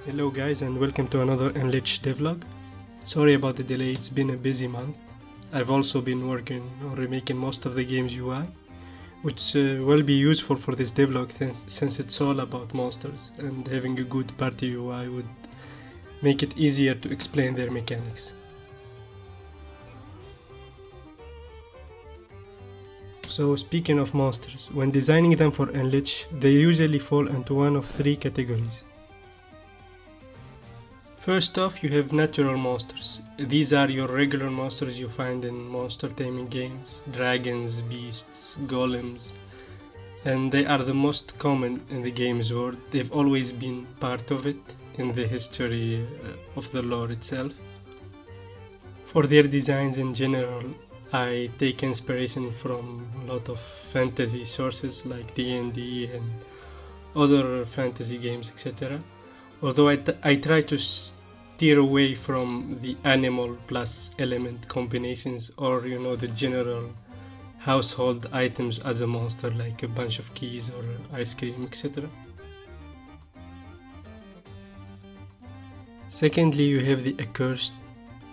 Hello guys and welcome to another Unlich Devlog. Sorry about the delay, it's been a busy month. I've also been working on remaking most of the game's UI, which will be useful for this devlog since it's all about monsters, and having a good party UI would make it easier to explain their mechanics. So speaking of monsters, when designing them for Unlich, they usually fall into one of three categories. First off, you have natural monsters. These are your regular monsters you find in monster taming games, dragons, beasts, golems, and they are the most common in the game's world. They've always been part of it in the history of the lore itself. For their designs in general, I take inspiration from a lot of fantasy sources like D&D and other fantasy games, etc. Although I try to steer away from the animal plus element combinations, or the general household items as a monster, like a bunch of keys or ice cream, etc. Secondly, you have the accursed.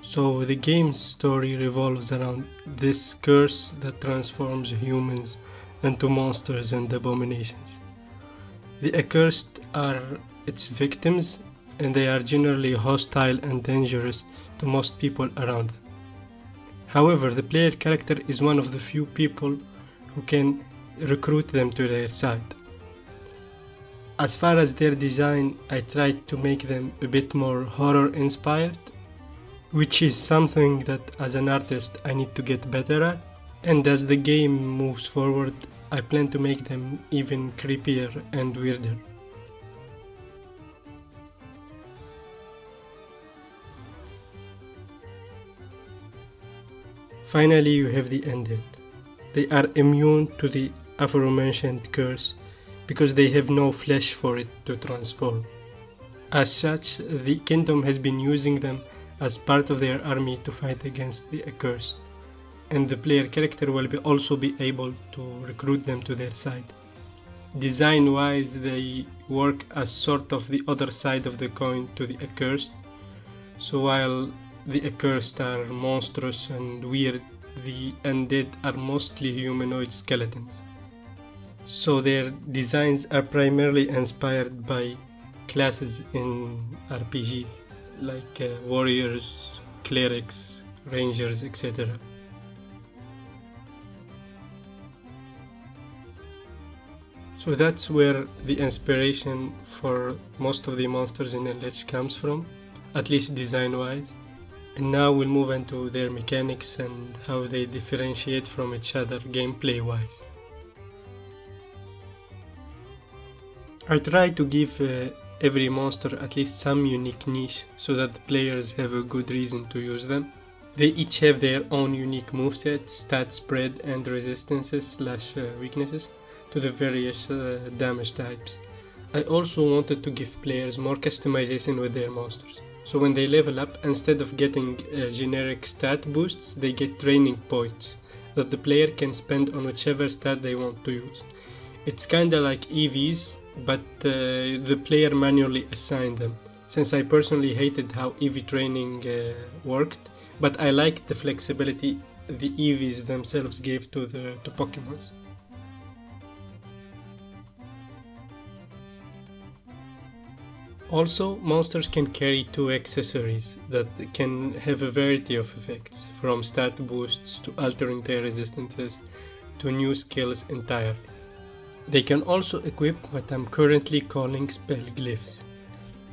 So the game's story revolves around this curse that transforms humans into monsters and abominations. The accursed are its victims, and they are generally hostile and dangerous to most people around them. However, the player character is one of the few people who can recruit them to their side. As far as their design, I tried to make them a bit more horror inspired, which is something that as an artist I need to get better at, and as the game moves forward I plan to make them even creepier and weirder. Finally, you have the undead. They are immune to the aforementioned curse because they have no flesh for it to transform. As such, the kingdom has been using them as part of their army to fight against the accursed, and the player character will also be able to recruit them to their side. Design-wise, they work as sort of the other side of the coin to the accursed. So while the accursed are monstrous and weird, the undead are mostly humanoid skeletons. So their designs are primarily inspired by classes in RPGs, like warriors, clerics, rangers, etc. So that's where the inspiration for most of the monsters in Unlich comes from, at least design-wise. And now we'll move into their mechanics and how they differentiate from each other gameplay-wise. I try to give every monster at least some unique niche so that the players have a good reason to use them. They each have their own unique moveset, stat spread, and resistances / weaknesses to the various damage types. I also wanted to give players more customization with their monsters. So when they level up, instead of getting generic stat boosts, they get training points that the player can spend on whichever stat they want to use. It's kinda like EVs, but the player manually assigned them, since I personally hated how EV training worked, but I liked the flexibility the EVs themselves gave to Pokemons. Also, monsters can carry 2 accessories that can have a variety of effects, from stat boosts to altering their resistances to new skills entirely. They can also equip what I'm currently calling spell glyphs.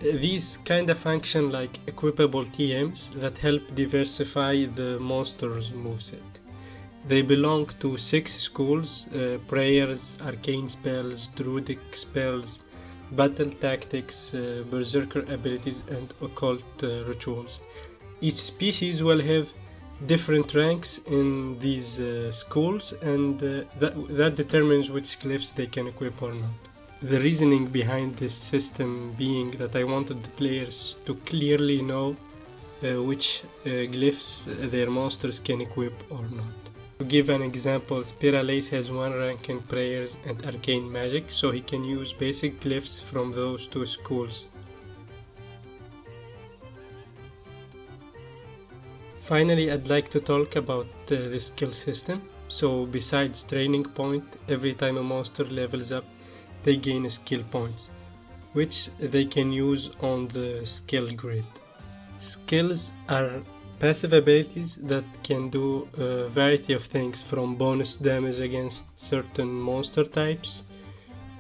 These kinda function like equipable TMs that help diversify the monster's moveset. They belong to 6 schools: prayers, arcane spells, druidic spells, battle tactics, berserker abilities, and occult rituals. Each species will have different ranks in these schools, and that determines which glyphs they can equip or not. The reasoning behind this system being that I wanted the players to clearly know which glyphs their monsters can equip or not. To give an example, Spiralace has 1 rank in prayers and arcane magic, so he can use basic glyphs from those 2 schools. Finally, I'd like to talk about the skill system. So besides training point, every time a monster levels up, they gain skill points, which they can use on the skill grid. Skills are passive abilities that can do a variety of things, from bonus damage against certain monster types,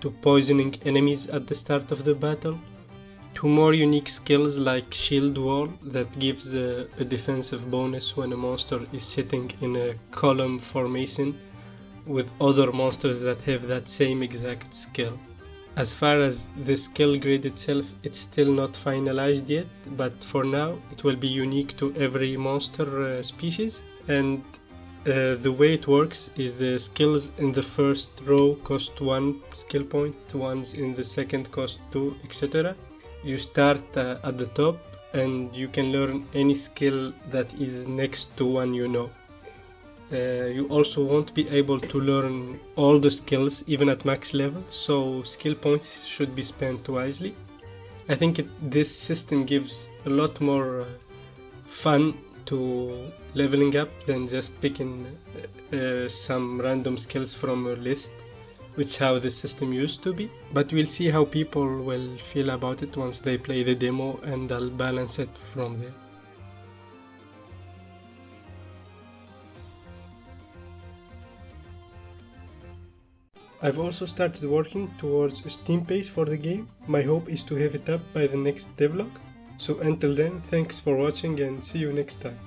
to poisoning enemies at the start of the battle, to more unique skills like Shield Wall that gives a defensive bonus when a monster is sitting in a column formation with other monsters that have that same exact skill. As far as the skill grid itself, it's still not finalized yet, but for now it will be unique to every monster species, and the way it works is the skills in the first row cost 1 skill point, ones in the second cost 2, etc. You start at the top and you can learn any skill that is next to one you know. You also won't be able to learn all the skills even at max level, so skill points should be spent wisely. I think this system gives a lot more fun to leveling up than just picking some random skills from a list, which is how the system used to be. But we'll see how people will feel about it once they play the demo, and I'll balance it from there. I've also started working towards a Steam page for the game. My hope is to have it up by the next devlog. So until then, thanks for watching and see you next time.